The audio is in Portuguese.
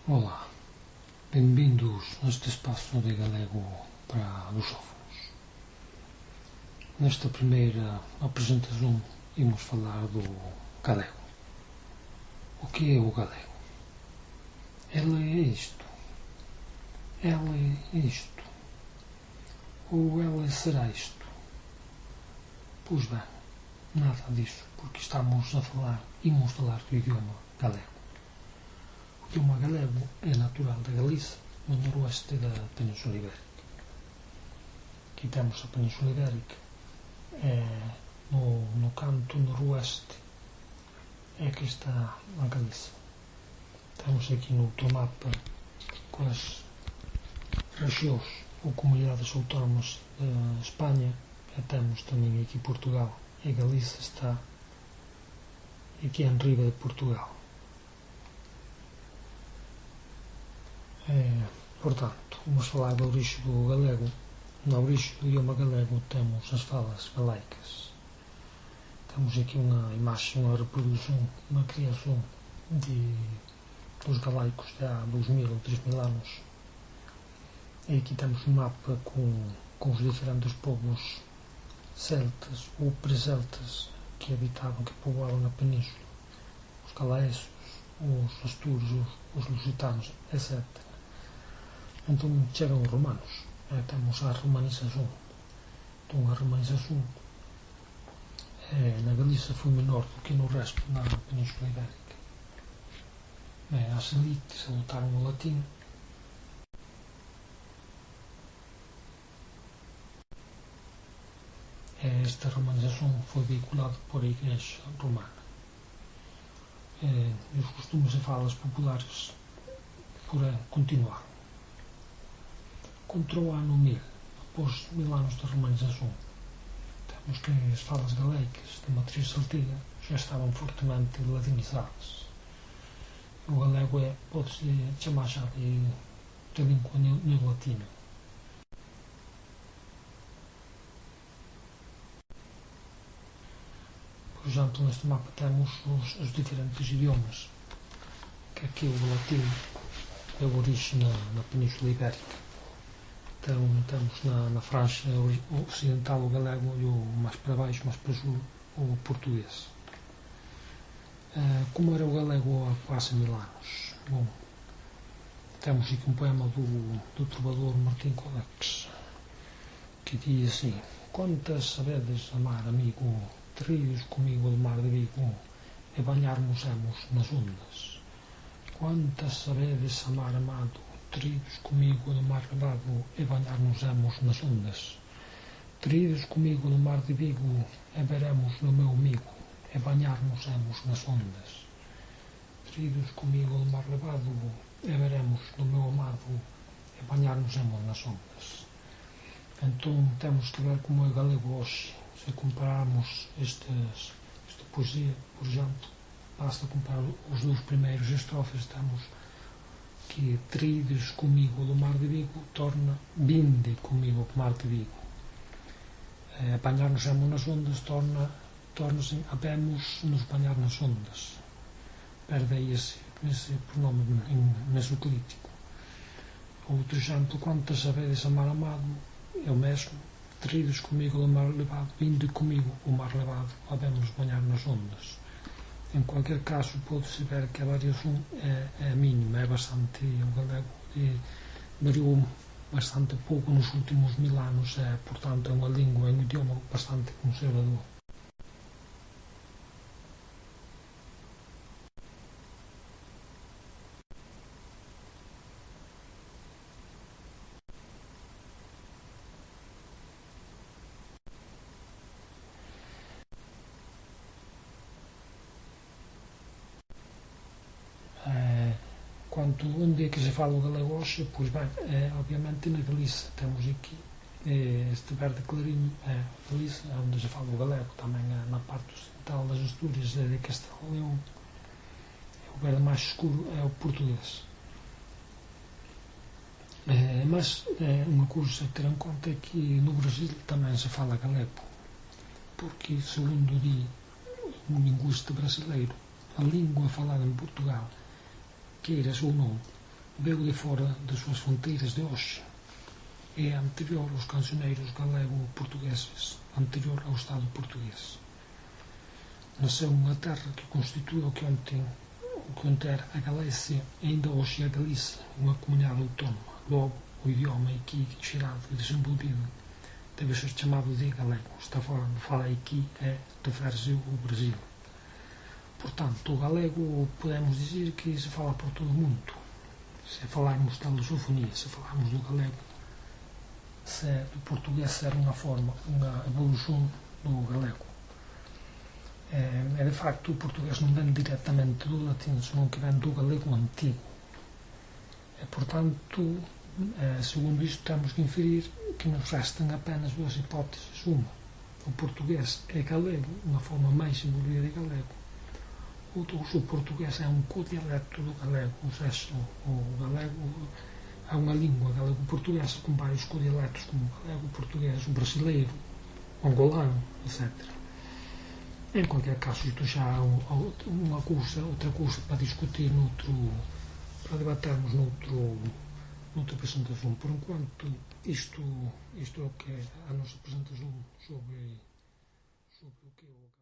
Olá, bem-vindos a este espaço de galego para lusófonos. Nesta primeira apresentação, vamos falar do galego. O que é o galego? Ele é isto. Ela é isto. Ou ela será isto? Pois bem, nada disso, porque estamos a falar do idioma galego. O idioma galego é natural da Galiza, no noroeste da Península Ibérica. Aqui temos a Península Ibérica, no canto noroeste é que está a Galiza. Temos aqui no outro mapa com as regiões ou comunidades autónomas da Espanha, temos também aqui Portugal, e a Galiza está aqui em riba de Portugal. Portanto, vamos falar da origem do galego. Na origem do idioma galego temos as falas galaicas. Temos aqui uma imagem, uma reprodução, uma criação dos galaicos de há 2000 ou 3000 anos. E aqui temos um mapa com os diferentes povos celtas ou pré-celtas que habitavam, que povoavam a península. Os galaécios, os astúrios, os lusitanos, etc. Então chegam os romanos, temos a romanização. Então a romanização na Galiza foi menor do que no resto na Península Ibérica. As elites adotaram o latim. Esta romanização foi veiculada por a Igreja Romana. E os costumes e falas populares continuaram. Contra o ano 1000, após 1000 anos de romanização, temos que as falas galaicas de matriz celtica já estavam fortemente latinizadas. O galego pode-se chamar já de língua neolatina. Por exemplo, neste mapa temos os diferentes idiomas, que aqui o latim é a origem na Península Ibérica. Então, temos na França Ocidental o galego e o mais para baixo, mais para sul, o português. Como era o galego há quase 1000 anos? Bom, temos aqui um poema do trovador Martim Colex, que diz assim: quantas sabedes amar, amigo, trilhos comigo do mar de Vigo, e banharmos-emos nas ondas. Quantas sabedes amar, amado, trilhos comigo no mar levado, e banhar-nos-emos nas ondas. Trilhos comigo no mar de Vigo, e veremos no meu amigo, e banhar-nos-emos nas ondas. Trilhos comigo no mar levado, e veremos no meu amado, e banhar-nos-emos nas ondas. Então temos que ver como é galego hoje. Se compararmos esta poesia, por exemplo, basta comparar os dois primeiros estrofes, temos que trides comigo do mar de Vigo torna vinde comigo do mar de Vigo. Apanhar-nos-emos nas ondas torna-se habemos-nos banhar nas ondas. Perde aí esse pronome mesoclítico. Outro exemplo, quantas sabedes amar amado, é o mesmo. Trides comigo do mar levado, vinde comigo o mar levado, habemos banhar nas ondas. Em qualquer caso, pode-se ver que a variação é mínima, é bastante. O galego variou bastante pouco nos últimos 1000 anos, portanto, é uma língua, é um idioma bastante conservador. Onde é que se fala o galego hoje? Pois bem, obviamente na Galiza. Temos aqui este verde clarinho, a Galiza, onde se fala o galego. Também na parte ocidental das Astúrias, de Castelo e Leão. O verde mais escuro é o português. Mas uma coisa a ter em conta é que no Brasil também se fala galego, porque, segundo diz um linguista brasileiro, a língua falada em Portugal, queiras ou não, veio de fora das suas fronteiras de hoxe. É anterior aos cancioneiros galego-portugueses, anterior ao Estado português. Nasceu numa terra que constitui o que ontem era a Galécia e ainda hoje é a Galícia, uma comunidade autónoma. Logo, o idioma aqui gerado e desenvolvido deve ser chamado de galego. Esta forma de falar aqui refere-se ao Brasil. Portanto, o galego podemos dizer que se fala por todo o mundo. Se falarmos da lusofonia, se falarmos do galego, se do português ser uma forma, uma evolução do galego. De facto, o português não vem diretamente do latim, senão que vem do galego antigo. Portanto, segundo isto, temos que inferir que nos restam apenas duas hipóteses. Uma, o português é galego, uma forma mais evoluída de galego. Outra, o português é um codialeto do galego, ou seja, o galego é uma língua galego-portuguesa com vários codialetos, como o galego-português, o brasileiro, o angolano, etc. Em qualquer caso, isto já há outra coisa para discutir, para debatermos noutra apresentação. Por enquanto, isto é o que é a nossa apresentação sobre